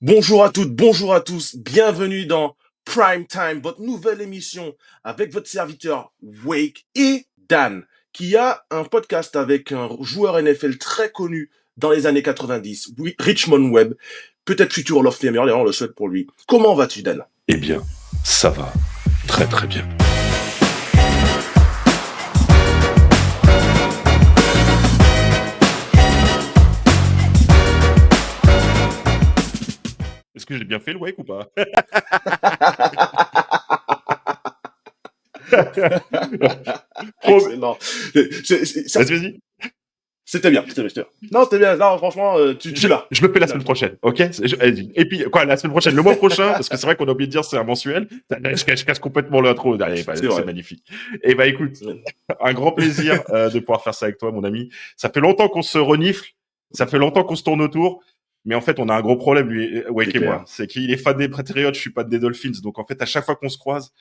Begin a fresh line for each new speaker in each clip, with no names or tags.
Bonjour à toutes, bonjour à tous, bienvenue dans Prime Time, votre nouvelle émission avec votre serviteur Wake et Dan, qui a un podcast avec un joueur NFL très connu dans les années 90, Richmond Webb, peut-être futur Hall of Famer, d'ailleurs on le souhaite pour lui. Comment vas-tu, Dan?
Eh bien, ça va très très bien. Est-ce que j'ai bien fait le wake ou pas?
Excellent.
Vas-y.
C'était bien, c'était bien. Non, c'était bien. Non, franchement, tu l'as.
Je le fais la semaine prochaine, ok? Et puis, quoi, la semaine prochaine, le mois prochain, parce que c'est vrai qu'on a oublié de dire c'est un mensuel. Je casse complètement l'intro derrière. C'est magnifique. Et bah écoute, un grand plaisir de pouvoir faire ça avec toi, mon ami. Ça fait longtemps qu'on se renifle, ça fait longtemps qu'on se tourne autour. Mais en fait, on a un gros problème, lui, Wake et moi. C'est qu'il est fan des Patriots, je suis pas des Dolphins. Donc en fait, à chaque fois qu'on se croise,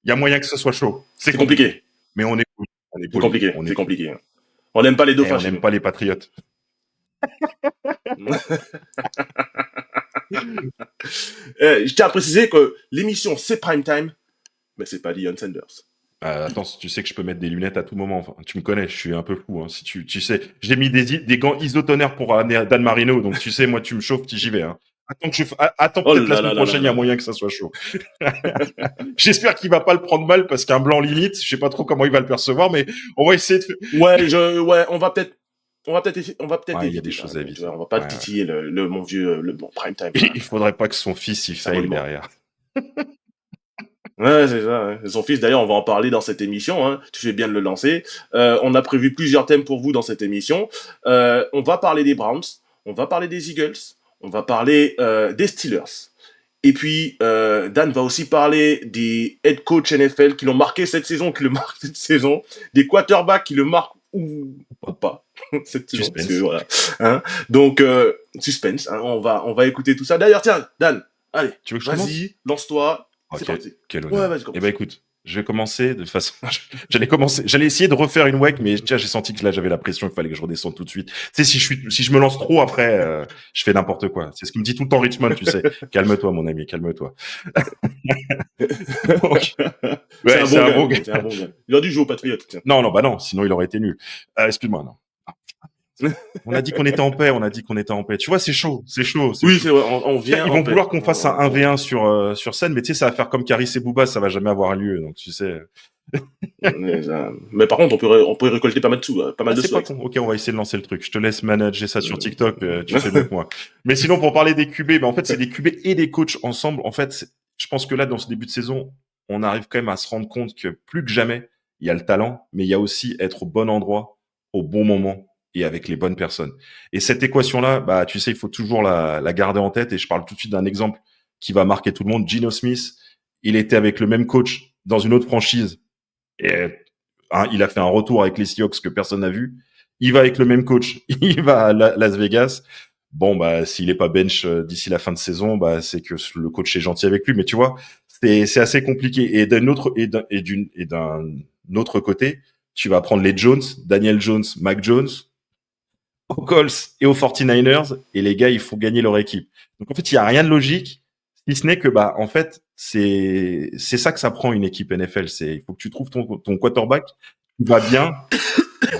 il y a moyen que ce soit chaud.
C'est compliqué.
Mais on est cool.
C'est compliqué. C'est compliqué. On n'aime pas les dauphins.
On n'aime pas les Patriotes.
Je tiens à préciser que l'émission c'est Prime Time, mais c'est pas Deion Sanders.
Attends, tu sais que je peux mettre des lunettes à tout moment. Enfin, tu me connais, je suis un peu fou. Hein. Si tu sais, j'ai mis des gants isotonnerres pour Dan Marino, donc tu sais, moi, tu me chauffes, j'y vais. Hein. Attends peut-être la semaine prochaine, il y a moyen que ça soit chaud. J'espère qu'il va pas le prendre mal parce qu'un blanc limite, je sais pas trop comment il va le percevoir, mais on va essayer de.
On va peut-être
il y a des choses à éviter.
On va pas titiller le mon vieux, le bon Prime Time.
Il faudrait pas que son fils il faille derrière.
Ouais, c'est ça. Ouais. Son fils, d'ailleurs, on va en parler dans cette émission. Hein. Tu fais bien de le lancer. On a prévu plusieurs thèmes pour vous dans cette émission. On va parler des Browns, on va parler des Eagles, on va parler des Steelers. Et puis, Dan va aussi parler des head coach NFL qui l'ont marqué cette saison, des quarterbacks qui le marquent ou pas cette saison.
Suspense.
Parce que, voilà. Hein. Donc, suspense. Hein. On va écouter tout ça. D'ailleurs, tiens, Dan, allez,
tu veux que je
vas-y, lance-toi.
Ok, quel
honneur.
Ouais, vas-y, commence. Eh ben écoute, je vais commencer de façon. J'allais essayer de refaire une wake, mais tiens, j'ai senti que là j'avais la pression, il fallait que je redescende tout de suite. Tu sais, si je me lance trop après, je fais n'importe quoi. C'est ce que me dit tout le temps Richmond, tu sais. Calme-toi, mon ami, calme-toi.
C'est un bon gars. Il a dû jouer au Patriots. Tiens.
Non, sinon il aurait été nul. Excuse-moi, non. On a dit qu'on était en paix, Tu vois, c'est chaud.
Oui, c'est vrai, on vient.
Ils vont vouloir qu'on fasse un 1v1 sur scène, mais tu sais, ça va faire comme Caris et Booba, ça va jamais avoir lieu, donc tu sais.
Mais par contre, on peut récolter pas mal de sous,
c'est pas con. Ok, on va essayer de lancer le truc. Je te laisse manager ça sur TikTok, tu fais mieux que moi. Mais sinon, pour parler des QB, en fait, c'est des QB et des coachs ensemble. En fait, je pense que là, dans ce début de saison, on arrive quand même à se rendre compte que plus que jamais, il y a le talent, mais il y a aussi être au bon endroit, au bon moment et avec les bonnes personnes. Et cette équation-là, bah, tu sais, il faut toujours la garder en tête. Et je parle tout de suite d'un exemple qui va marquer tout le monde. Geno Smith, il était avec le même coach dans une autre franchise. Et il a fait un retour avec les Seahawks que personne n'a vu. Il va avec le même coach. Il va à Las Vegas. Bon, bah, s'il est pas bench d'ici la fin de saison, bah, c'est que le coach est gentil avec lui. Mais tu vois, c'est assez compliqué. Et d'un autre côté, tu vas prendre les Jones, Daniel Jones, Mac Jones, aux Colts et aux 49ers, et les gars, il faut gagner leur équipe. Donc en fait, il y a rien de logique, si ce n'est que bah en fait, c'est ça que ça prend une équipe NFL, il faut que tu trouves ton quarterback qui va bien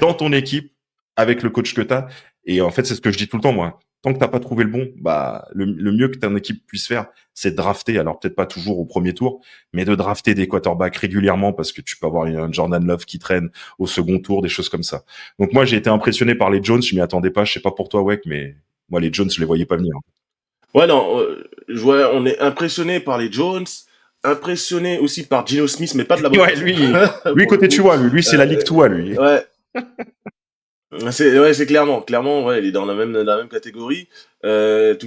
dans ton équipe avec le coach que tu as, et en fait, c'est ce que je dis tout le temps moi. Tant que t'as pas trouvé le bon, bah le mieux que ton équipe puisse faire, c'est de drafter. Alors peut-être pas toujours au premier tour, mais de drafter des quarterbacks régulièrement parce que tu peux avoir un Jordan Love qui traîne au second tour, des choses comme ça. Donc moi j'ai été impressionné par les Jones, je m'y attendais pas. Je sais pas pour toi, Weck, mais moi les Jones je les voyais pas venir.
Ouais, non, on est impressionné par les Jones, impressionné aussi par Geno Smith, mais pas de la bonne
façon. Lui côté tu vois, lui c'est la Ligue toi, lui.
Ouais. C'est clairement, ouais, il est dans la même catégorie. Tous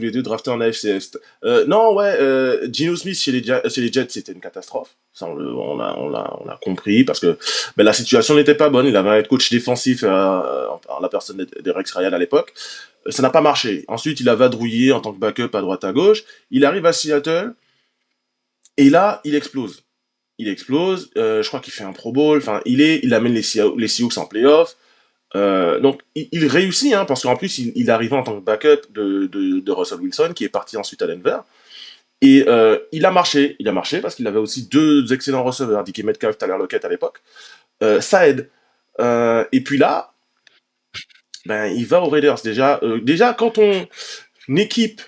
les deux draftés en AFC Est. Geno Smith chez les Jets, c'était une catastrophe. Ça, on l'a compris parce que la situation n'était pas bonne. Il avait un head coach défensif par la personne de Rex Ryan à l'époque. Ça n'a pas marché. Ensuite, il a vadrouillé en tant que backup à droite à gauche. Il arrive à Seattle et là, il explose. Je crois qu'il fait un Pro Bowl. Enfin, il amène les Seahawks en playoff. Donc, il réussit, hein, parce qu'en plus, il arrivait en tant que backup de Russell Wilson, qui est parti ensuite à Denver. Et il a marché parce qu'il avait aussi deux excellents receveurs, DK Metcalf, Tyler Lockett à l'époque. Ça aide. Et puis là, ben, il va aux Raiders. Déjà quand une équipe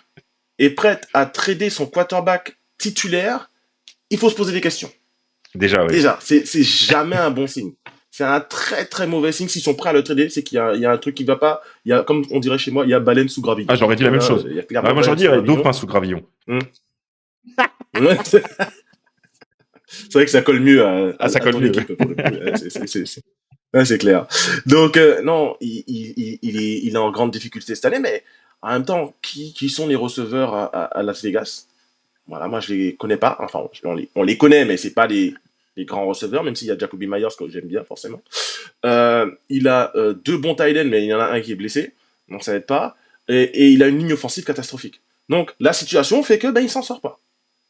est prête à trader son quarterback titulaire, il faut se poser des questions.
Déjà, oui.
Déjà, c'est jamais un bon signe. C'est un très très mauvais signe. S'ils sont prêts à le trader, c'est qu'il y a un truc qui va pas. Il y a, comme on dirait chez moi, il y a baleine sous gravillon.
Ah, j'aurais dit la même
Là,
chose.
il y a clairement
Moi, j'aurais
baleine
dit
sous gravillon.
dauphin sous gravillon.
Ouais, c'est vrai que ça colle mieux
Ça
à
colle
ton
mieux.
équipe pour le coup. Ouais, c'est clair. Donc, non, il est en grande difficulté cette année, mais en même temps, qui sont les receveurs à Las Vegas? Voilà, moi, je les connais pas. Enfin, on les connaît, mais c'est pas les grands receveurs, même s'il y a Jacoby Myers, que j'aime bien, forcément. Il a deux bons tight ends, mais il y en a un qui est blessé, donc ça n'aide pas. Et il a une ligne offensive catastrophique. Donc, la situation fait que il s'en sort pas.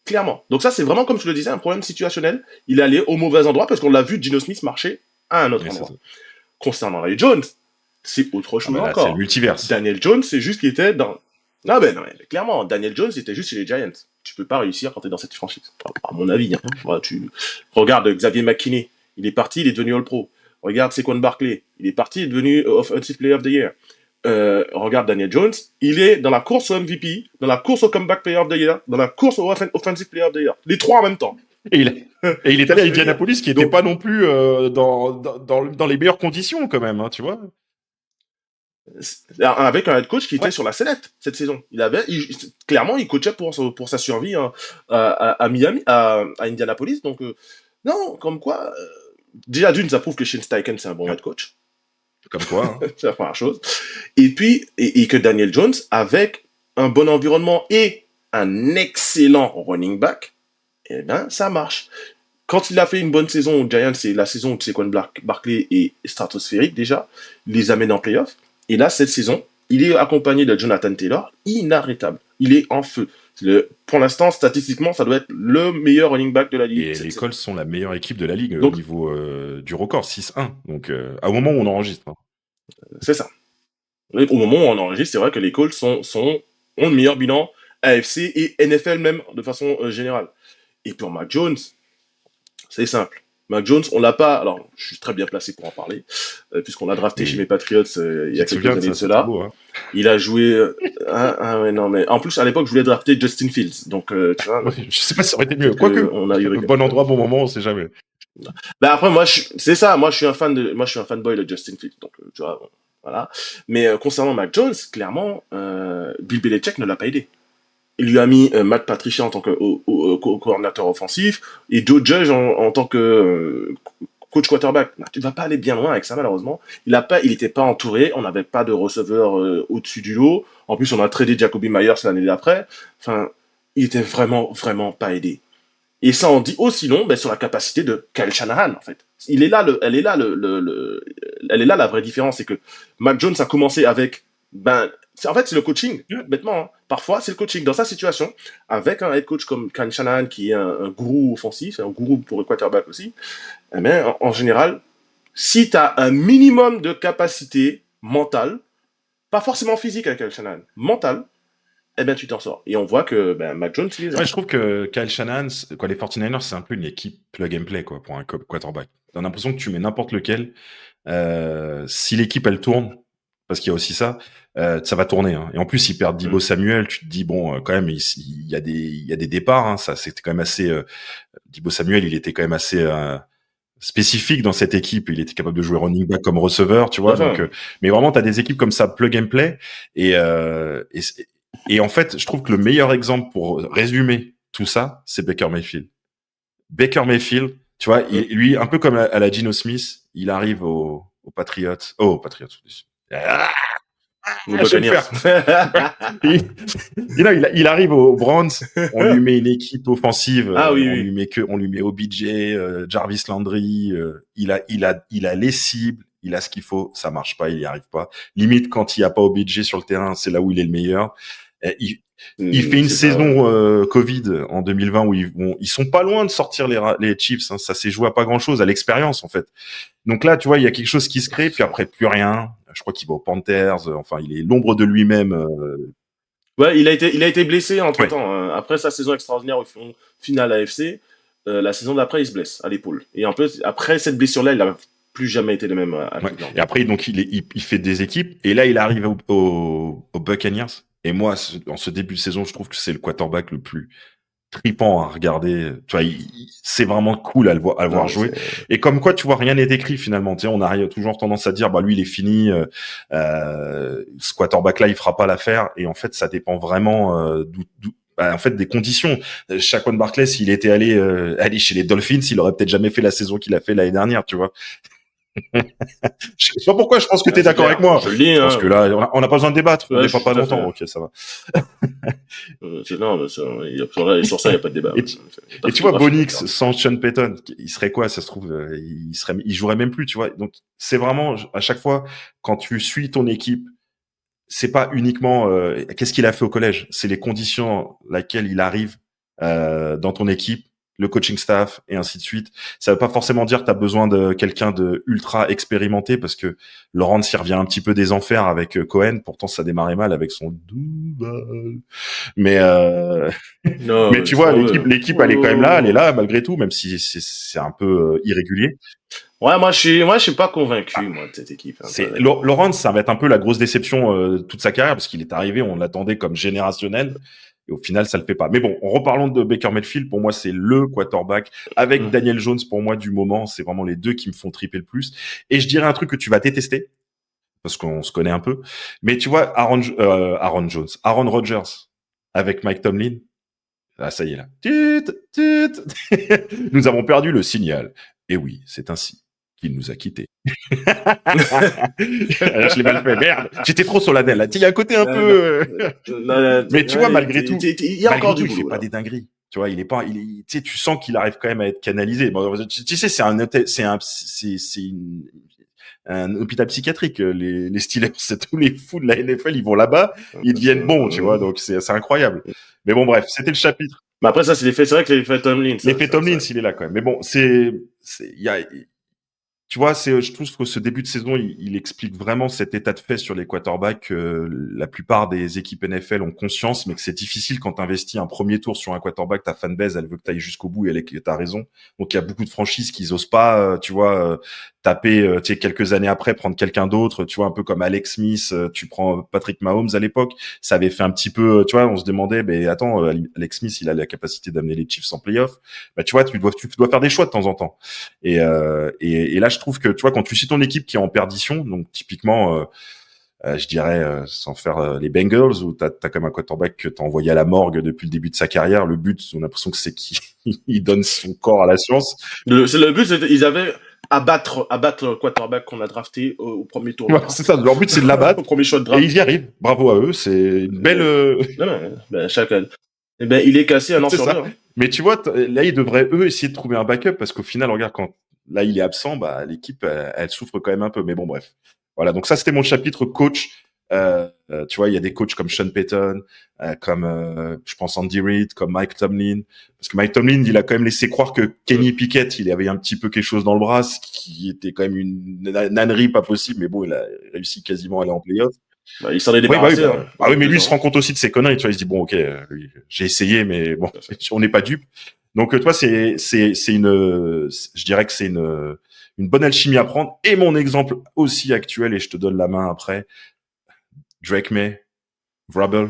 Clairement. Donc ça, c'est vraiment, comme je le disais, un problème situationnel. Il est allé au mauvais endroit parce qu'on l'a vu Gino Smith marcher à un autre
Et
endroit. Concernant Ray Jones, c'est autre chose
là, c'est le
encore.
multiverse.
Daniel Jones, c'est juste qu'il était dans... Ah ben non, mais clairement, Daniel Jones était juste chez les Giants. Tu peux pas réussir quand t'es dans cette franchise. À mon avis. Hein. Voilà, tu regardes Xavier McKinney, il est parti, il est devenu All-Pro. Regarde Saquon Barkley, il est parti, il est devenu Offensive Player of the Year. Regarde Daniel Jones, il est dans la course au MVP, dans la course au Comeback Player of the Year, dans la course au Offensive Player of the Year. Les trois en même temps.
Et il est allé à Indianapolis, qui n'était
Donc,
pas non plus dans les meilleures conditions, quand même, hein, tu vois.
avec un head coach qui était
Ouais.
sur la sellette cette saison. Clairement, il coachait pour sa survie hein, à Miami, à Indianapolis. Donc, non, comme quoi, déjà d'une, ça prouve que Shane Steichen, c'est un bon head coach.
Comme quoi. Hein.
C'est la première chose. Et puis, et que Daniel Jones, avec un bon environnement et un excellent running back, eh ben, ça marche. Quand il a fait une bonne saison aux Giants, c'est la saison où Saquon Barkley est stratosphérique déjà, il les amène en playoff. Et là, cette saison, il est accompagné de Jonathan Taylor, inarrêtable. Il est en feu. Pour l'instant, statistiquement, ça doit être le meilleur running back de la ligue.
Et les Colts sont la meilleure équipe de la ligue
Donc,
au niveau du record, 6-1. Donc, au moment où on enregistre. Hein.
c'est ça. Et au moment où on enregistre, c'est vrai que les Colts ont le meilleur bilan AFC et NFL même, de façon générale. Et pour Mac Jones, c'est simple. Mac Jones, on l'a pas. Alors, je suis très bien placé pour en parler, puisqu'on l'a drafté chez mes Patriots il y a quelques années de cela.
Beau, hein.
Il a joué. Ouais, non, mais en plus, à l'époque, je voulais drafter Justin Fields. Donc, tu vois.
Ouais, je sais pas si ça aurait été mieux. Quoique,
on a eu
bon endroit, bon moment, on sait jamais.
Bah après, c'est ça. Moi, je suis un fanboy de Justin Fields. Donc, tu vois, bon, voilà. Mais concernant Mac Jones, clairement, Bill Belichick ne l'a pas aidé. Il lui a mis Matt Patricia en tant que coordinateur offensif et Joe Judge en tant que coach quarterback. Non, tu vas pas aller bien loin avec ça malheureusement. Il était pas entouré, on n'avait pas de receveur au-dessus du lot. En plus, on a tradé Jacoby Myers l'année d'après. Enfin, il était vraiment vraiment pas aidé. Et ça en dit aussi long sur la capacité de Kyle Shanahan en fait. Elle est là la vraie différence, c'est que Mac Jones a commencé avec en fait, c'est le coaching, bêtement. Hein. Parfois, c'est le coaching. Dans sa situation, avec un head coach comme Kyle Shanahan, qui est un gourou offensif, un gourou pour le quarterback aussi, en général, si tu as un minimum de capacité mentale, pas forcément physique avec Kyle Shanahan, mentale, tu t'en sors. Et on voit que Mac Jones, il les a.
Ouais, je trouve que Kyle Shanahan, les 49ers, c'est un peu une équipe plug and play quoi, pour un quarterback. T'as l'impression que tu mets n'importe lequel. Si l'équipe, elle tourne, parce qu'il y a aussi ça va tourner. Hein. Et en plus, ils perdent Deebo Samuel. Tu te dis, bon, quand même, il y a des départs. Hein. Ça, c'était quand même assez... Deebo Samuel, il était quand même assez spécifique dans cette équipe. Il était capable de jouer running back comme receveur, tu vois. Donc, mais vraiment, tu as des équipes comme ça, plug and play. Et en fait, je trouve que le meilleur exemple pour résumer tout ça, c'est Baker Mayfield. Baker Mayfield, tu vois, lui, un peu comme à la Geno Smith, il arrive aux Patriots. Oh, aux Patriots. Il arrive aux Browns, on lui met une équipe offensive, on lui met OBJ, Jarvis Landry, il a les cibles, il a ce qu'il faut, ça marche pas, il y arrive pas. Limite quand il y a pas OBJ sur le terrain, c'est là où il est le meilleur. Il fait une
C'est ça.
saison Covid en 2020 où ils sont pas loin de sortir les Chiefs. Hein. Ça s'est joué à pas grand-chose, à l'expérience en fait. Donc là, tu vois, il y a quelque chose qui se crée, puis après plus rien. Je crois qu'il va aux Panthers. Enfin, il est l'ombre de lui-même.
Ouais, il a été blessé entre
Ouais,
temps. Après sa saison extraordinaire où ils font finale AFC, la saison d'après, il se blesse à l'épaule. Et un peu après cette blessure-là, il n'a plus jamais été le même à
ouais.
Cleveland.
Et après, donc il fait des équipes. Et là, il arrive aux Buccaneers. Et moi, en ce début de saison, je trouve que c'est le quarterback le plus tripant à regarder. Tu vois, c'est vraiment cool à le voir
Non, mais
jouer. Et comme quoi, tu vois, rien n'est écrit finalement. Tu sais, on a toujours tendance à dire, bah lui, il est fini. Ce quarterback-là, il fera pas l'affaire. Et en fait, ça dépend vraiment en fait, des conditions. Shaquan Barkley, s'il était allé chez les Dolphins, il aurait peut-être jamais fait la saison qu'il a fait l'année dernière, tu vois. Je sais pas pourquoi. Je pense que tu es
c'est
d'accord avec
clair.
moi.
Je le dis,
Je pense
hein.
que là, on n'a pas besoin de débattre. On
Ouais, je
débat
suis
pas
tout à
longtemps.
fait.
Ok, ça va.
Non, mais sur ça, il n'y a pas de débat.
Et et tu vois,
Je suis
Bonix
d'accord.
sans Sean Payton, il serait quoi? Ça se trouve, il jouerait même plus, tu vois. Donc, c'est vraiment, à chaque fois, quand tu suis ton équipe, c'est pas uniquement, qu'est-ce qu'il a fait au collège? C'est les conditions laquelle il arrive, dans ton équipe, le coaching staff et ainsi de suite. Ça veut pas forcément dire que tu as besoin de quelqu'un de ultra expérimenté parce que Laurent s'y revient un petit peu des enfers avec Cohen. Pourtant, ça démarrait mal avec son Duval. Mais,
Non,
mais
mais
tu
c'est
vois,
pas
l'équipe,
vrai.
l'équipe, elle est là malgré tout, même si c'est un peu irrégulier.
Ouais, moi, je suis pas convaincu, moi, de cette équipe. Hein,
C'est Lawrence, ça va être un peu la grosse déception toute sa carrière parce qu'il est arrivé, on l'attendait comme générationnel. Et au final, ça le fait pas. Mais bon, en reparlant de Baker Mayfield, pour moi, c'est le quarterback avec
hum.
Daniel Jones. Pour moi, du moment, c'est vraiment les deux qui me font triper le plus. Et je dirais un truc que tu vas détester parce qu'on se connaît un peu. Mais tu vois, Aaron Rodgers avec Mike Tomlin. Ah, ça y est là. Tut, tut. Nous avons perdu le signal. Et oui, c'est ainsi qu'il nous a quittés. Je l'ai mal fait. Merde, j'étais trop solennel. Là. Il y a un côté un
Non, non,
peu. Mais tu vois,
ouais, il y a encore du
il fait
boulot,
pas
là.
des dingueries. Tu vois, il est pas, tu sais, tu sens qu'il arrive quand même à être canalisé. Bon, tu sais, c'est un hôpital psychiatrique. Les Steelers, c'est tous les fous de la NFL, ils vont là-bas, ils deviennent bons, tu vois. Donc c'est incroyable. Mais bon, bref, c'était le chapitre.
Mais après, ça, c'est vrai que c'est l'effet Tomlin,
L'effet Tomlin, s'il est là quand même. Mais bon, il y a, tu vois, je trouve que ce début de saison, il explique vraiment cet état de fait sur les quarterbacks que la plupart des équipes NFL ont conscience, mais que c'est difficile quand tu investis un premier tour sur un quarterback, ta fanbase, elle veut que tu ailles jusqu'au bout et t'as raison. Donc il y a beaucoup de franchises qui osent pas, tu vois, taper, tu sais, quelques années après, prendre quelqu'un d'autre, tu vois, un peu comme Alex Smith, tu prends Patrick Mahomes à l'époque, ça avait fait un petit peu, tu vois, on se demandait, ben attends, Alex Smith, il a la capacité d'amener les Chiefs en playoff. Bah tu vois, tu dois faire des choix de temps en temps. Et là, je trouve que, tu vois, quand tu suis ton équipe qui est en perdition, donc typiquement, je dirais, sans faire les Bengals, où t'as quand même un quarterback que t'as envoyé à la morgue depuis le début de sa carrière. Le but, on a l'impression que c'est qu'il il donne son corps à la science.
Le but, ils avaient abattre le quarterback qu'on a drafté au premier tour de
Ouais, c'est
draft.
ça. Leur but, c'est de
Au
l'abattre.
premier choix de
Et
draft.
ils y arrivent. Bravo à eux. C'est une belle,
Non, non, ben, eh ben, il est cassé un an
c'est
sur deux.
ça.
Hein.
Mais tu vois, là, ils devraient, eux, essayer de trouver un backup parce qu'au final, regarde, quand là, il est absent, bah, l'équipe, elle souffre quand même un peu. Mais bon, bref. Voilà. Donc, ça, c'était mon chapitre coach. Tu vois, il y a des coachs comme Sean Payton, comme, je pense, Andy Reid, comme Mike Tomlin. Parce que Mike Tomlin, il a quand même laissé croire que Kenny Pickett, il avait un petit peu quelque chose dans le bras, ce qui était quand même une nannerie pas possible. Mais bon, il a réussi quasiment à aller en playoff.
Ben, il s'en est
Oui, bah oui,
débarrassé hein,
bah oui,
pendant
mais lui,
deux
il se
ans.
rend compte aussi de ses conneries, tu vois, il se dit, bon, ok, j'ai essayé, mais bon,
Tout à fait.
on n'est pas dupe. Donc, toi, je dirais que c'est une bonne alchimie à prendre. Et mon exemple aussi actuel, et je te donne la main après, Drake May, Vrabel,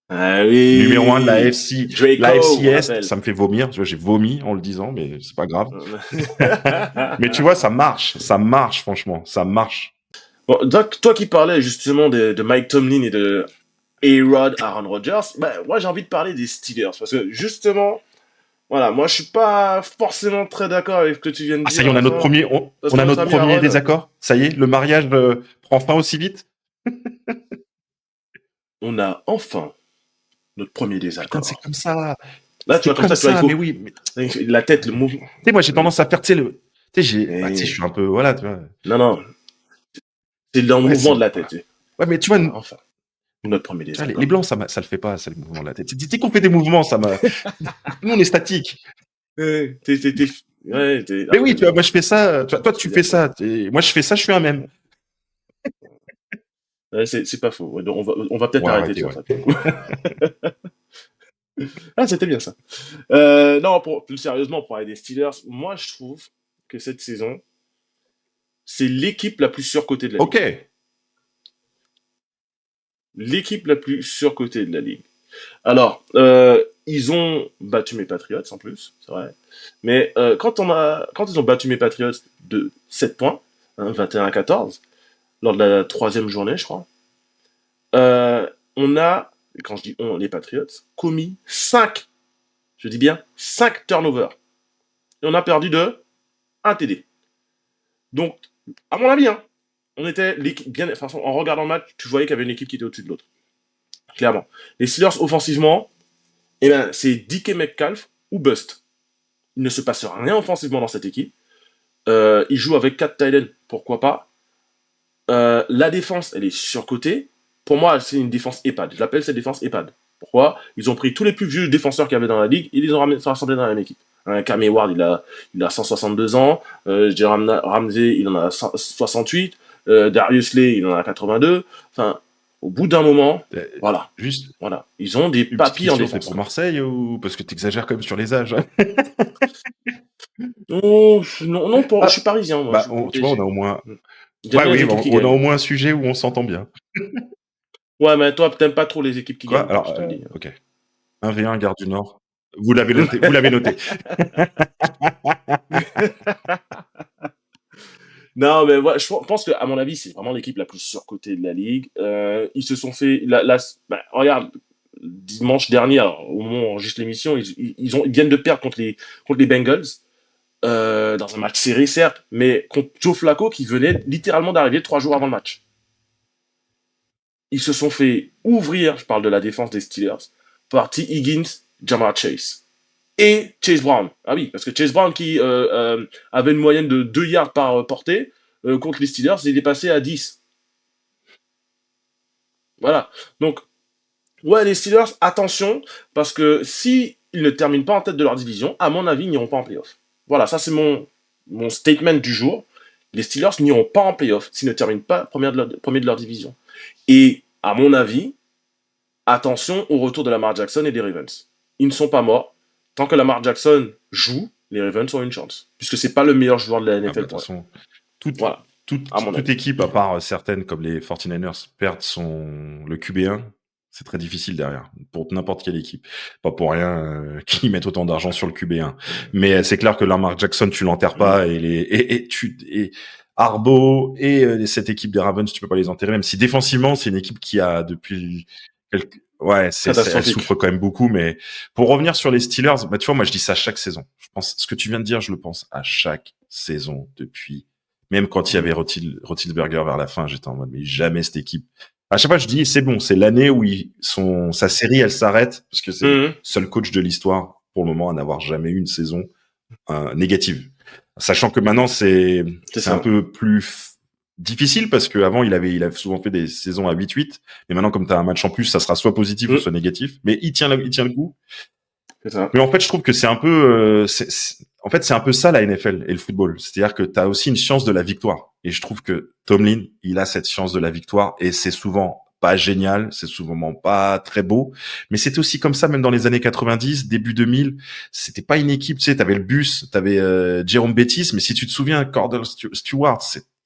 Ah
numéro 1 de la
oui,
FC, la
Draco,
FC
on
Est,
l'appelle.
ça me fait vomir, tu vois, j'ai vomi en le disant, mais c'est pas grave. Mais tu vois, ça marche, franchement, ça marche.
Bon, Doc, toi qui parlais justement de Mike Tomlin et de A-Rod, Aaron Rodgers, ben, moi j'ai envie de parler des Steelers parce que justement, voilà, moi je suis pas forcément très d'accord avec ce que tu viens de
Ah, ça
dire
y est,
à la fin parce
on
que
a
notre
notre
ami
premier
Aaron,
désaccord. Ça y est, le mariage prend fin aussi vite.
on a enfin notre premier
Putain, c'est
désaccord.
comme ça.
Là, tu
C'est
vois, comme
comme
ça, tu vois, il
ça, mais
faut
oui.
la tête, le mouvement.
Tu sais, moi, j'ai tendance à faire, tu sais, tu sais, je
Et...
suis un peu, voilà, tu vois.
Non, non, c'est dans le
Ouais,
mouvement de la
voilà.
tête. Tu sais.
Ouais, mais tu vois,
Voilà, enfin. Notre premier
Tu vois, les
désaccord.
blancs, ça le fait pas, ça, les mouvements-là. Dès qu'on fait des mouvements, ça m'a. Nous, on est statique.
Ouais,
Mais oui, tu vois,
non,
moi, je fais ça. Toi,
je
tu
veux dire,
fais ça. Moi, je fais ça, je suis un même.
ouais, c'est pas faux. Ouais, donc on va peut-être
On va
arrêter de
arrêter,
faire
ouais.
ça pour le coup. Ah, c'était bien ça. Non, plus sérieusement, pour parler des Steelers, moi je trouve que cette saison, c'est l'équipe la plus surcotée de la ligue.
Ok.
L'équipe la plus surcotée de la ligue. Alors, ils ont battu mes Patriots en plus, c'est vrai. Mais quand ils ont battu mes Patriots de 7 points, hein, 21-14, lors de la troisième journée, je crois, on a, quand je dis on, les Patriots, commis 5, je dis bien 5 turnovers. Et on a perdu de 1 TD. Donc, à mon avis, hein, on était l'équipe bien. Enfin, en regardant le match, tu voyais qu'il y avait une équipe qui était au-dessus de l'autre. Clairement. Les Steelers, offensivement, eh ben, c'est DK Metcalf ou Bust. Il ne se passe rien offensivement dans cette équipe. Ils jouent avec 4 tight ends, pourquoi pas. La défense, elle est surcotée. Pour moi, c'est une défense EHPAD. Je l'appelle cette défense EHPAD. Pourquoi? Ils ont pris tous les plus vieux défenseurs qu'il y avait dans la ligue et ils les ont rassemblés dans la même équipe. Cam Ward, il a 162 ans. Jérôme Ramsey, il en a 68. Darius Slay, il en a 82. Enfin, au bout d'un moment,
Euh,
voilà.
Juste
Voilà. Ils ont des
une petite
papilles en
question, t'es
défense.
pour
Hein.
Marseille ou parce que t'exagères quand même sur les âges, hein.
Non, non, non je suis
Ah,
parisien, moi. Je
bah,
suis pour
tu vois, on a
PSG.
au moins.
J'aime
Ouais,
bien les
oui,
équipes
bon,
qui
on a
gagnent.
au moins un sujet où on s'entend bien.
Ouais, mais toi, t'aimes pas trop les équipes qui
Quoi?
gagnent, toi,
Alors,
je te le dis.
ok. 1v1, Gare du Nord. Vous l'avez noté, vous l'avez noté.
Non, mais ouais, je pense qu'à mon avis, c'est vraiment l'équipe la plus surcotée de la ligue. Ils se sont fait. Regarde, dimanche dernier, alors, au moment où on enregistre l'émission, ils viennent de perdre contre les Bengals. Dans un match serré, certes, mais contre Joe Flacco qui venait littéralement d'arriver 3 jours avant le match. Ils se sont fait ouvrir, je parle de la défense des Steelers, par T. Higgins, Jamar Chase. Et Chase Brown. Ah oui, parce que Chase Brown qui avait une moyenne de 2 yards par portée, contre les Steelers, il est passé à 10. Voilà. Donc, ouais, les Steelers, attention, parce que si ils ne terminent pas en tête de leur division, à mon avis, ils n'iront pas en playoff. Voilà, ça c'est mon statement du jour. Les Steelers n'iront pas en playoff s'ils ne terminent pas premier de leur division. Et à mon avis, attention au retour de Lamar Jackson et des Ravens. Ils ne sont pas morts. Tant que Lamar Jackson joue, les Ravens ont une chance. Puisque c'est pas le meilleur joueur de la
Ah bah, de
NFL
toute
pour eux.
façon, toute,
Voilà, à mon
toute
avis.
équipe, à part certaines comme les 49ers, perdent le QB1. C'est très difficile derrière, pour n'importe quelle équipe. Pas pour rien qu'ils mettent autant d'argent sur le QB1. Mais c'est clair que Lamar Jackson, tu l'enterres
Mm.
pas. Et Arbo et cette équipe des Ravens, tu peux pas les enterrer. Même si défensivement, c'est une équipe qui a depuis ouais, elle
Catastrophique.
souffre quand même beaucoup. Mais pour revenir sur les Steelers, bah, tu vois, moi je dis ça chaque saison. Je pense ce que tu viens de dire, je le pense à chaque saison depuis. Même quand il y avait
Mm.
Roethlisberger vers la fin, j'étais en mode mais jamais cette équipe. À chaque fois, je dis c'est bon, c'est l'année où sa série elle s'arrête parce que c'est le
Mm.
seul coach de l'histoire pour le moment à n'avoir jamais eu une saison négative. Sachant que maintenant
C'est
c'est un
ça.
peu plus difficile parce qu'avant il a souvent fait des saisons à 8-8 mais maintenant comme tu as un match en plus ça sera soit positif ou
Mm.
soit négatif mais il tient le coup.
C'est ça.
Mais en fait je trouve que c'est un peu en fait c'est un peu ça la NFL et le football, c'est-à-dire que tu as aussi une chance de la victoire et je trouve que Tomlin il a cette chance de la victoire et c'est souvent pas génial, c'est souvent pas très beau, mais c'était aussi comme ça même dans les années 90, début 2000, c'était pas une équipe, tu sais, t'avais le bus, t'avais Jerome Bettis, mais si tu te souviens, Cordell Stewart,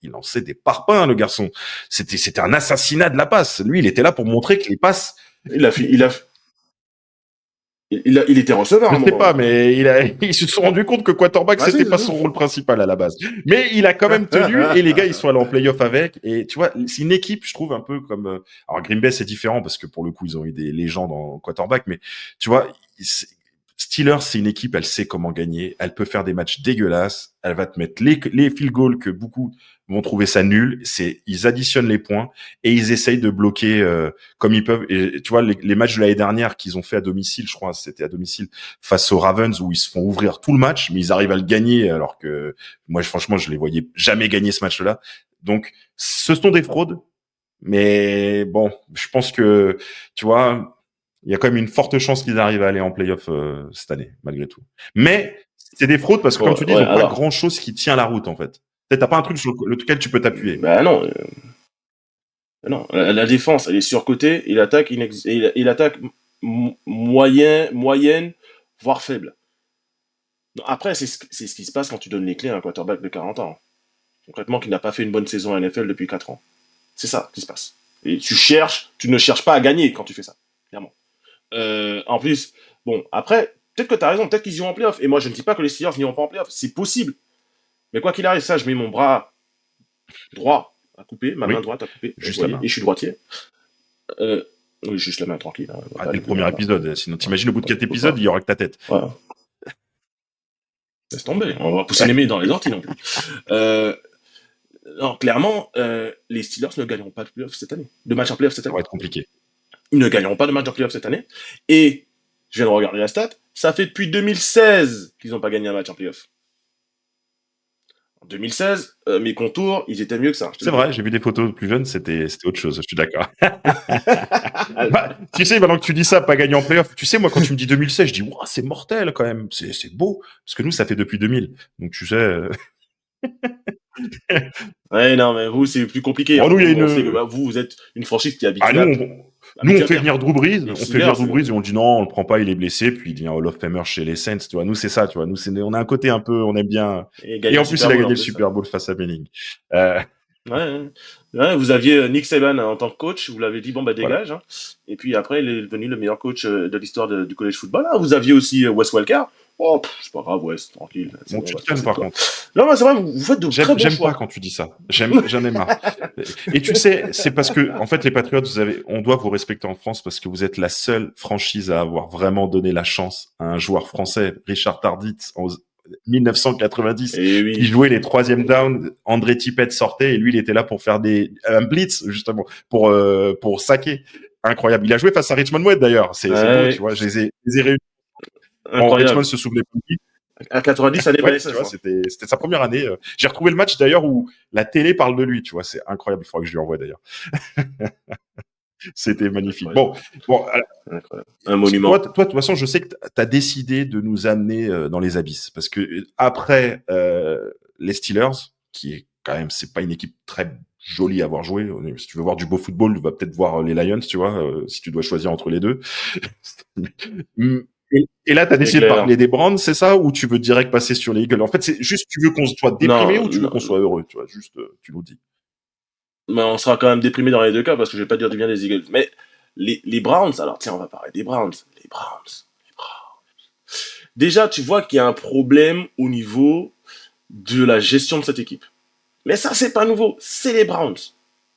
il lançait des parpaings, le garçon. C'était un assassinat de la passe. Lui, il était là pour montrer que les passes,
Il a, il était receveur
je
à un
sais
moment.
pas, mais ils se sont rendus compte que quarterback,
Ah si,
c'était
c'est
pas
ça.
son rôle principal à la base. Mais il a quand même tenu, et les gars, ils sont allés en playoff avec. Et tu vois, c'est une équipe, je trouve, un peu comme, alors Green Bay, c'est différent parce que pour le coup, ils ont eu des légendes en quarterback, mais tu vois, Steelers, c'est une équipe, elle sait comment gagner, elle peut faire des matchs dégueulasses, elle va te mettre les field goals que beaucoup vont trouver ça nul, ils additionnent les points et ils essayent de bloquer comme ils peuvent. Et tu vois, les matchs de l'année dernière qu'ils ont fait à domicile, je crois, c'était à domicile face aux Ravens où ils se font ouvrir tout le match, mais ils arrivent à le gagner alors que moi, franchement, je les voyais jamais gagner ce match-là. Donc, ce sont des fraudes, Mais bon, je pense que, tu vois, il y a quand même une forte chance qu'ils arrivent à aller en playoff cette année, malgré tout. Mais c'est des fraudes parce que, comme tu dis, ils
Ouais,
n'ont pas
alors,
grand-chose qui tient la route, en fait. T'as pas un truc sur lequel tu peux t'appuyer.
bah non, non. La défense, elle est surcotée, il attaque moyenne, voire faible. Non, après, c'est ce qui se passe quand tu donnes les clés à un quarterback de 40 ans. Concrètement, qui n'a pas fait une bonne saison à NFL depuis 4 ans. C'est ça qui se passe. Et tu ne cherches pas à gagner quand tu fais ça, clairement. En plus, bon, après, peut-être que tu as raison, peut-être qu'ils iront en playoff. Et moi, je ne dis pas que les Steelers n'iront pas en playoff. C'est possible. Mais quoi qu'il arrive, ça, je mets mon bras droit à couper, ma main
Oui,
droite à couper, vous
juste la
voyez, et
main.
je suis droitier. Oui, juste la main tranquille, hein, on va
Ah,
pas
dès le
aller plus
premier
loin là.
épisode. Sinon, t'imagines au bout de 4
Faut
épisodes,
pas.
il y aura que ta tête.
Voilà. Laisse tomber, on va pousser les mains dans les orties non plus. Euh, non, clairement, les Steelers ne gagneront pas de playoff cette année, de match en playoff cette
Ça va
année.
être compliqué.
Ils ne gagneront pas de match en playoff cette année. Et, je viens de regarder la stat, ça fait depuis 2016 qu'ils n'ont pas gagné un match en playoff. En 2016, mes contours, ils étaient mieux que ça, je te
C'est
le dis.
vrai, j'ai vu des photos plus jeunes, c'était autre chose, je suis d'accord. Bah, tu sais, maintenant que tu dis ça, pas gagné en playoff, tu sais, moi, quand tu me dis 2016, je dis, wow, c'est mortel quand même, c'est beau. Parce que nous, ça fait depuis 2000. Donc, tu sais,
Ouais, non, mais vous, c'est plus compliqué.
bon,
Hein.
nous, il y a
Nous, on sait que
une,
bah, vous êtes une franchise qui est
ah, nous, on
habituée à
fait
perdre.
venir Drew Brees,
Les
on fait venir
Steelers,
Drew Brees et on dit non, on le prend pas, il est blessé, puis il devient Hall of Famer chez les Saints, tu vois. Nous, c'est ça, tu vois. Nous, on a un côté un peu, on aime bien.
et
Et
gagner un
en plus, il
Super
a
Bowl
gagné
en
le
plus. Ouais.
Super Bowl face à Manning. Euh,
Ouais, ouais. Ouais, vous aviez Nick Saban en tant que coach, vous l'avez dit, bon, bah
voilà.
dégage. Hein. Et puis après, il est devenu le meilleur coach de l'histoire du college football. Ah, vous aviez aussi Wes Welker. Oh, c'est pas grave, Wes, tranquille, c'est
Bon,
bon, on
tu
va
te
se
calmes
passer de
par
toi.
contre.
Non, mais c'est vrai, vous faites de très bons
J'aime pas
choix.
quand tu dis ça. J'en ai marre. Et tu sais, c'est parce que, en fait, les Patriots, on doit vous respecter en France parce que vous êtes la seule franchise à avoir vraiment donné la chance à un joueur français, Richard Tarditz, en 1990,
Et
qui
oui.
jouait les troisième downs. André Tippett sortait et lui, il était là pour faire un blitz, justement, pour saquer. Incroyable. Il a joué face à Richmond Wade, d'ailleurs. C'est beau, tu
Ouais,
vois. Je les ai réunis. Bon, Richmond
incroyable.
se souvenait pas de lui.
À 90, année
Ouais, tu
PSS.
vois,
Hein.
c'était sa première année. J'ai retrouvé le match d'ailleurs où la télé parle de lui, tu vois, c'est incroyable. Il faudra que je lui envoie d'ailleurs. C'était magnifique.
Incroyable.
Bon, alors,
Incroyable. Un
toi,
monument.
de toute façon, je sais que tu as décidé de nous amener dans les abysses parce que après les Steelers, qui est quand même, c'est pas une équipe très jolie à avoir joué. Si tu veux voir du beau football, tu vas peut-être voir les Lions, tu vois, si tu dois choisir entre les deux. Et là, tu as
C'est
décidé de
clair.
parler des Browns, c'est ça? Ou tu veux direct passer sur les Eagles? En fait, c'est juste, tu veux qu'on soit déprimé
Non,
ou tu veux
non,
qu'on soit heureux? Tu vois, juste, tu nous dis.
mais on sera quand même déprimé dans les deux cas parce que je vais pas dire du bien des Eagles. Mais les Browns, alors tiens, on va parler des Browns. Les Browns. Les Browns. Déjà, tu vois qu'il y a un problème au niveau de la gestion de cette équipe. Mais ça, c'est pas nouveau. C'est les Browns.
Les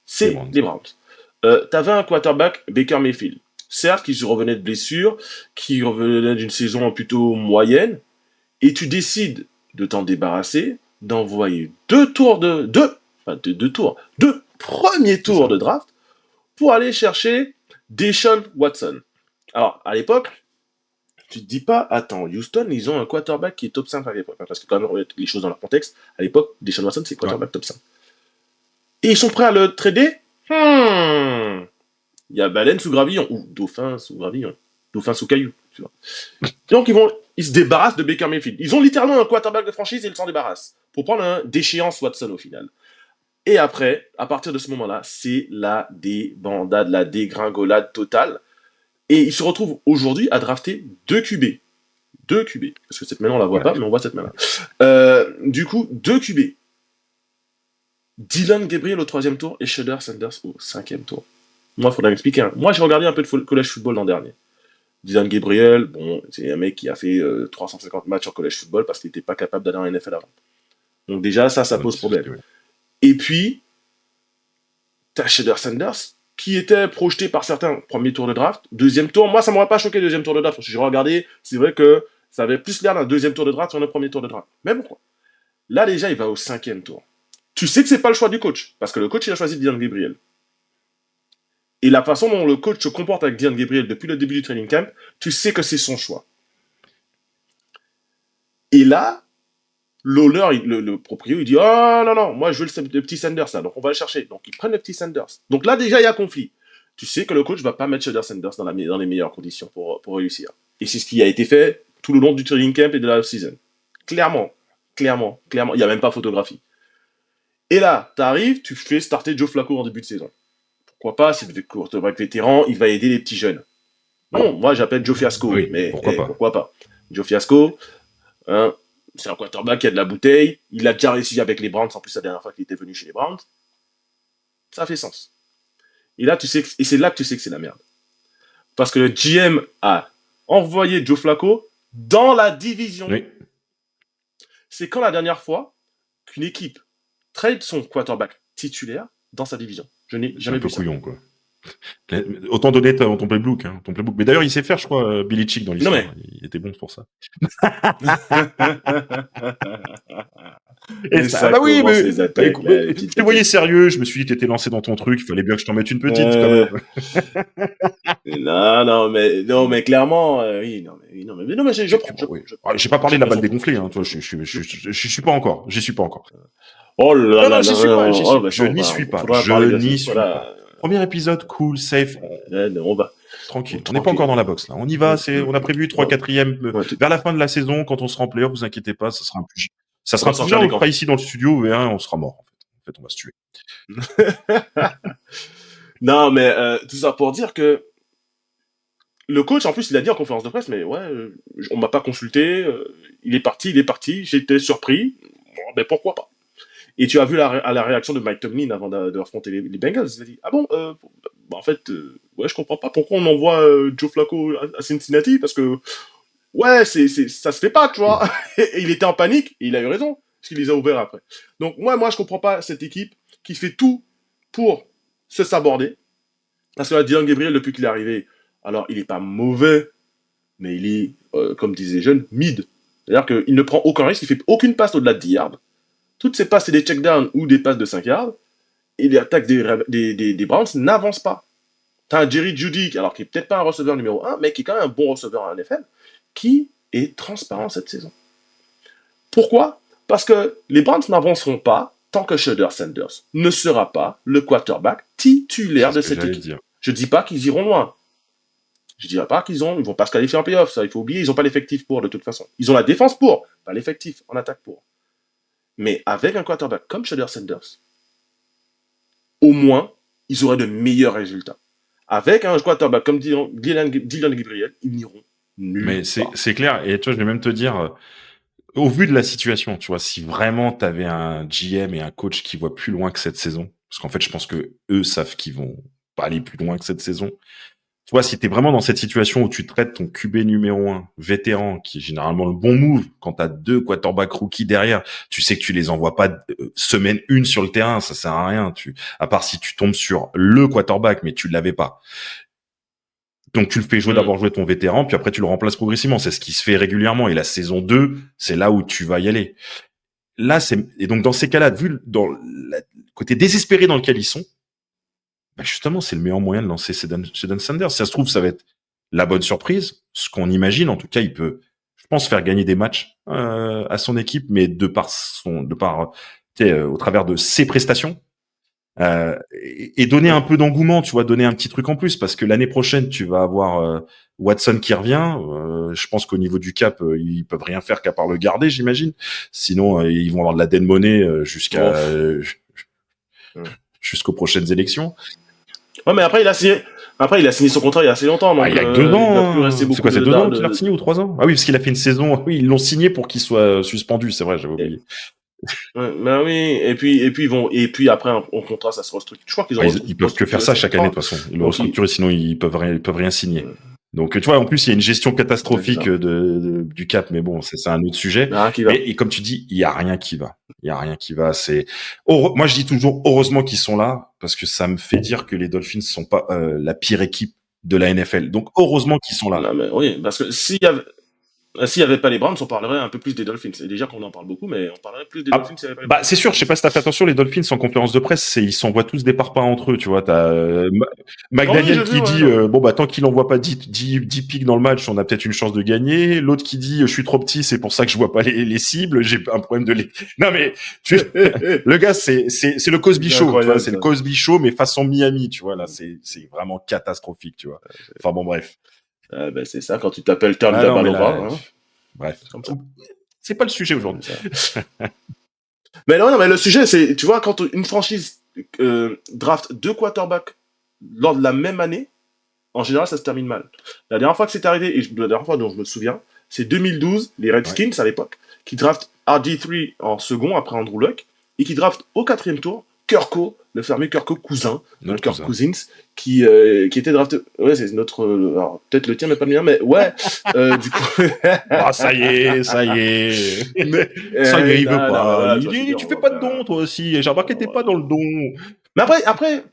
C'est
Browns.
les Browns. T'avais un quarterback, Baker Mayfield. Certes, qui se revenait de blessure, qui revenait d'une saison plutôt moyenne, et tu décides de t'en débarrasser, d'envoyer deux premiers
C'est
tours
ça.
de draft pour aller chercher Deshaun Watson. Alors, à l'époque, tu te dis pas, attends, Houston, ils ont un quarterback qui est top 5 à l'époque. Parce que quand même, on remet les choses dans leur contexte, à l'époque, Deshaun Watson, c'est
Ouais.
quarterback top 5. Et ils sont prêts à le trader. Il y a baleine sous gravillon, ou dauphin sous gravillon, dauphin sous caillou, tu vois. Donc ils se débarrassent de Baker Mayfield. Ils ont littéralement un quarterback de franchise et ils s'en débarrassent pour prendre un déchéance Watson au final. Et après, à partir de ce moment-là, c'est la débandade, la dégringolade totale. Et ils se retrouvent aujourd'hui à drafter deux QB. Deux QB. Parce que cette main, on la voit
Ouais.
pas, mais on voit cette main-là. Du coup, deux QB. Dylan Gabriel au 3e tour et Shedeur Sanders au 5e tour. Moi, il faudrait m'expliquer. Hein. Moi, j'ai regardé un peu de college football l'an dernier. Dylan Gabriel, bon, c'est un mec qui a fait 350 matchs en college football parce qu'il n'était pas capable d'aller en NFL avant. Donc déjà, ça
Bonne
pose problème.
difficulté, ouais.
Et puis, t'as Shedeur Sanders, qui était projeté par certains premier tour de draft. Deuxième tour, moi, ça m'aurait pas choqué deuxième tour de draft. Parce que j'ai regardé, c'est vrai que ça avait plus l'air d'un deuxième tour de draft qu'un premier tour de draft. Mais pourquoi? Là, déjà, il va au 5e tour. Tu sais que c'est pas le choix du coach, parce que le coach, il a choisi Dylan Gabriel. Et la façon dont le coach se comporte avec Dylan Gabriel depuis le début du training camp, tu sais que c'est son choix. Et là, l'owner, le proprio, il dit, oh non, non, moi je veux le petit Sanders là, donc on va le chercher. Donc ils prennent le petit Sanders. Donc là déjà il y a conflit. Tu sais que le coach va pas mettre Shedeur Sanders dans les meilleures conditions pour réussir. Et c'est ce qui a été fait tout le long du training camp et de la off-season. Clairement, clairement, clairement, il n'y a même pas photographie. Et là, tu arrives, tu fais starter Joe Flacco en début de saison. Pourquoi pas, c'est le quarterback vétéran, il va aider les petits jeunes. Non, moi j'appelle Joe Fiasco,
Oui,
mais
pourquoi pas.
Joe Fiasco, hein, c'est un quarterback qui a de la bouteille, il a déjà réussi avec les Browns, en plus la dernière fois qu'il était venu chez les Browns. Ça fait sens. Et là, tu sais et c'est là que tu sais que c'est la merde. Parce que le GM a envoyé Joe Flacco dans la division.
Oui.
C'est quand la dernière fois qu'une équipe trade son quarterback titulaire dans sa division. Je n'ai jamais vu ça.
C'est un peu couillon, quoi. Autant donner ton playbook, hein, ton playbook. Mais d'ailleurs, il sait faire, je crois, Billy Chick dans l'histoire.
Non,
Il était bon pour ça.
Et ça bah oui, mais les attaques,
je te voyais sérieux, je me suis dit que t'étais lancé dans ton truc, il fallait bien que je t'en mette une petite quand même.
non, mais clairement, oui, non, mais je prends.
J'ai pas parlé de la balle dégonflée, hein, toi, je suis pas encore, j'y suis pas encore.
Oh là là,
j'y suis pas, je n'y suis pas. Premier épisode, cool, safe.
On va.
Tranquille. On n'est pas encore dans la boxe, là. On y va, on a prévu 3-4e, vers la fin de la saison, quand on sera en player, vous inquiétez pas, ça sera un plus. Ça sera toujours on sera ici dans le studio, et on sera mort, en fait, on va se tuer.
Non, mais tout ça pour dire que le coach, en plus, il a dit en conférence de presse, mais ouais, on m'a pas consulté, il est parti, j'étais surpris, bon, ben pourquoi pas. Et tu as vu la réaction de Mike Tomlin avant d'affronter les Bengals, il a dit, ah bon, en fait, ouais, je comprends pas pourquoi on envoie Joe Flacco à Cincinnati, parce que, ouais, ça se fait pas, tu vois. Et il était en panique, et il a eu raison, parce qu'il les a ouverts après. Donc, moi, je comprends pas cette équipe qui fait tout pour se saborder, parce que là, Dylan Gabriel, depuis qu'il est arrivé, alors, il est pas mauvais, mais il est, comme disaient les jeunes, mid. C'est-à-dire qu'il ne prend aucun risque, il fait aucune passe au-delà de 10 yards. Toutes ces passes, c'est des checkdowns ou des passes de 5 yards. Et les attaques des Browns n'avancent pas. T'as un Jerry Jeudy, alors qui est peut-être pas un receveur numéro 1, mais qui est quand même un bon receveur en NFL, qui est transparent cette saison. Pourquoi? Parce que les Browns n'avanceront pas tant que Shedeur Sanders ne sera pas le quarterback titulaire de cette équipe. Je ne dis pas qu'ils iront loin. Je ne dirais pas qu'ils vont pas se qualifier en playoff, ça il faut oublier, ils n'ont pas l'effectif pour de toute façon. Ils ont la défense pour, pas l'effectif en attaque pour. Mais avec un quarterback comme Shedeur Sanders, au moins, ils auraient de meilleurs résultats. Avec un quarterback comme Dylan Gabriel, ils n'iront nulle
part. Mais c'est clair, et tu vois, je vais même te dire, au vu de la situation, tu vois, si vraiment tu avais un GM et un coach qui voient plus loin que cette saison, parce qu'en fait, je pense que eux savent qu'ils vont pas aller plus loin que cette saison. Tu vois, si t'es vraiment dans cette situation où tu traites ton QB numéro 1, vétéran, qui est généralement le bon move, quand t'as 2 quarterbacks rookies derrière, tu sais que tu les envoies pas semaine 1 sur le terrain, ça sert à rien, à part si tu tombes sur le quarterback, mais tu l'avais pas. Donc tu le fais jouer, d'abord jouer ton vétéran, puis après tu le remplaces progressivement. C'est ce qui se fait régulièrement. Et la saison 2, c'est là où tu vas y aller. Là, et donc dans ces cas-là, vu dans le côté désespéré dans lequel ils sont, bah justement, c'est le meilleur moyen de lancer Shedeur Sanders. Si ça se trouve, ça va être la bonne surprise. Ce qu'on imagine, en tout cas, il peut, je pense, faire gagner des matchs à son équipe, mais au travers de ses prestations. Et donner un peu d'engouement, tu vois, donner un petit truc en plus, parce que l'année prochaine, tu vas avoir Watson qui revient. Je pense qu'au niveau du cap, ils peuvent rien faire qu'à part le garder, j'imagine. Sinon, ils vont avoir de la dead money jusqu'aux prochaines élections.
Ouais, mais après, il a signé son contrat il y a assez longtemps. Donc,
il y a 2 ans. C'est quoi, c'est 2 ans qu'il a signé ou 3 ans? Ah oui, parce qu'il a fait une saison. Oui, ils l'ont signé pour qu'il soit suspendu, c'est vrai, j'avais oublié.
Ouais, ben oui, et puis après, en contrat, ça se restructure. Je crois qu'ils ont
ils peuvent que faire ça chaque année, de toute façon. Ils le restructurent, sinon ils peuvent rien signer. Donc, tu vois, en plus, il y a une gestion catastrophique du cap, mais bon, c'est un autre sujet. Et comme tu dis, il y a rien qui va. Moi, je dis toujours, heureusement qu'ils sont là, parce que ça me fait dire que les Dolphins sont pas la pire équipe de la NFL. Donc, heureusement qu'ils sont là.
Non, mais oui, parce que s'il y avait... S'il n'y avait pas les Browns, on parlerait un peu plus des Dolphins. Et déjà qu'on en parle beaucoup, mais on parlerait plus des
Ah,
Dolphins s'il n'y avait pas les
bah
Browns.
c'est sûr, je sais pas si t'as fait attention, les Dolphins en conférence de presse, ils s'envoient tous des parpaings entre eux, tu vois. T'as
Oh oui,
McDaniel
j'ai vu,
qui
ouais,
dit
non, mais...
bon bah tant qu'il envoie pas 10 pics dans le match, on a peut-être une chance de gagner. L'autre qui dit je suis trop petit, c'est pour ça que je vois pas les cibles, j'ai un problème de les. Non mais le gars c'est le Cosby
C'est
Show, tu vois,
incroyable,
c'est le
ça.
Cosby Show mais façon Miami, tu vois là, c'est vraiment catastrophique, tu vois. Enfin bon bref.
Ah, ben, c'est ça, quand tu t'appelles Tom
Ah non mais là,
Dabalova, hein.
bref,
C'est comme ça.
c'est pas le sujet
C'est comme
aujourd'hui.
ça. Mais non, non, mais le sujet, c'est, tu vois, quand une franchise draft deux quarterbacks lors de la même année, en général, ça se termine mal. La dernière fois que c'est arrivé, et la dernière fois dont je me souviens, c'est 2012, les
Ouais,
Redskins à l'époque, qui draftent RG3 en second après Andrew Luck, et qui draftent au quatrième tour Kirko, le fameux Kirko cousin,
notre
Kirk
cousin.
Cousins, qui était drafté. Ouais, c'est notre. Alors, peut-être le tien, mais pas le mien, mais ouais, du coup.
Ah, ça y est, ça y est.
mais,
Ça y est, il veut
non, non, mais
pas.
voilà, tu vois, je veux dire,
Tu
on
fais
va
pas de
pas.
don, toi aussi. J'ai remarqué que t'es pas dans le don.
Mais après,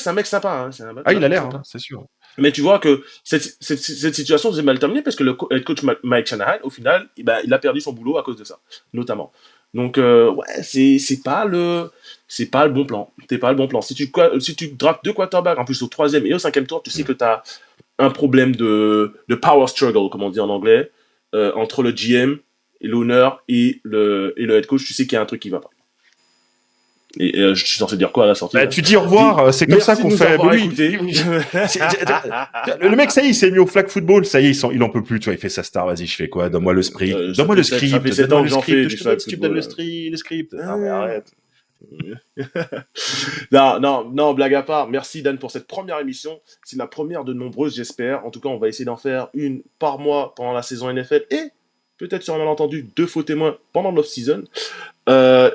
c'est un mec sympa, hein, c'est
Ah,
un
il a
mec
l'air, hein,
sympa.
c'est sûr.
Mais tu vois que cette situation s'est mal terminée parce que le head coach Mike Shanahan, au final, eh ben, il a perdu son boulot à cause de ça, notamment. Donc, ouais, c'est pas le bon plan. C'est pas le bon plan. Si tu draftes deux quarterbacks, en plus au troisième et au cinquième tour, tu sais
Mm.
que tu as un problème de power struggle, comme on dit en anglais, entre le GM et l'owner et le head coach. Tu sais qu'il y a un truc qui va pas. Je suis censé dire quoi à la sortie
Bah,
là?
tu dis au
Dis
revoir, c'est comme ça
merci de
qu'on
nous
fait. Mais
avoir
lui,
écoutés.
le mec, ça y est, il s'est mis au flag football. Ça y est, il en peut plus. Tu vois, il fait sa star. Vas-y, je fais quoi? Donne-moi le script.
Ça
Donne-moi le
fait ça
script.
fait 7
Donne-moi
ans
le
que j'en fais
script.
du
Je te donne
flag
si tu me donnes
football.
le script. Non, mais
Là.
arrête.
Non, non, non, blague à part. Merci Dan pour cette première émission. C'est la première de nombreuses, j'espère. En tout cas, on va essayer d'en faire une par mois pendant la saison NFL et peut-être sur un malentendu deux faux témoins pendant l'off-season.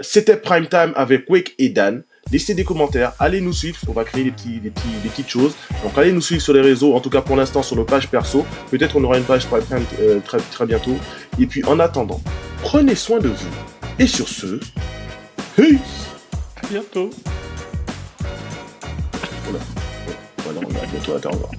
C'était Prime Time avec Wake et Dan. Laissez des commentaires, allez nous suivre, on va créer des petites choses. Donc allez nous suivre sur les réseaux, en tout cas pour l'instant sur nos pages perso. Peut-être on aura une page Prime Time très bientôt. Et puis en attendant, prenez soin de vous. Et sur ce, peace.
À bientôt.
Voilà, on a bientôt à au revoir.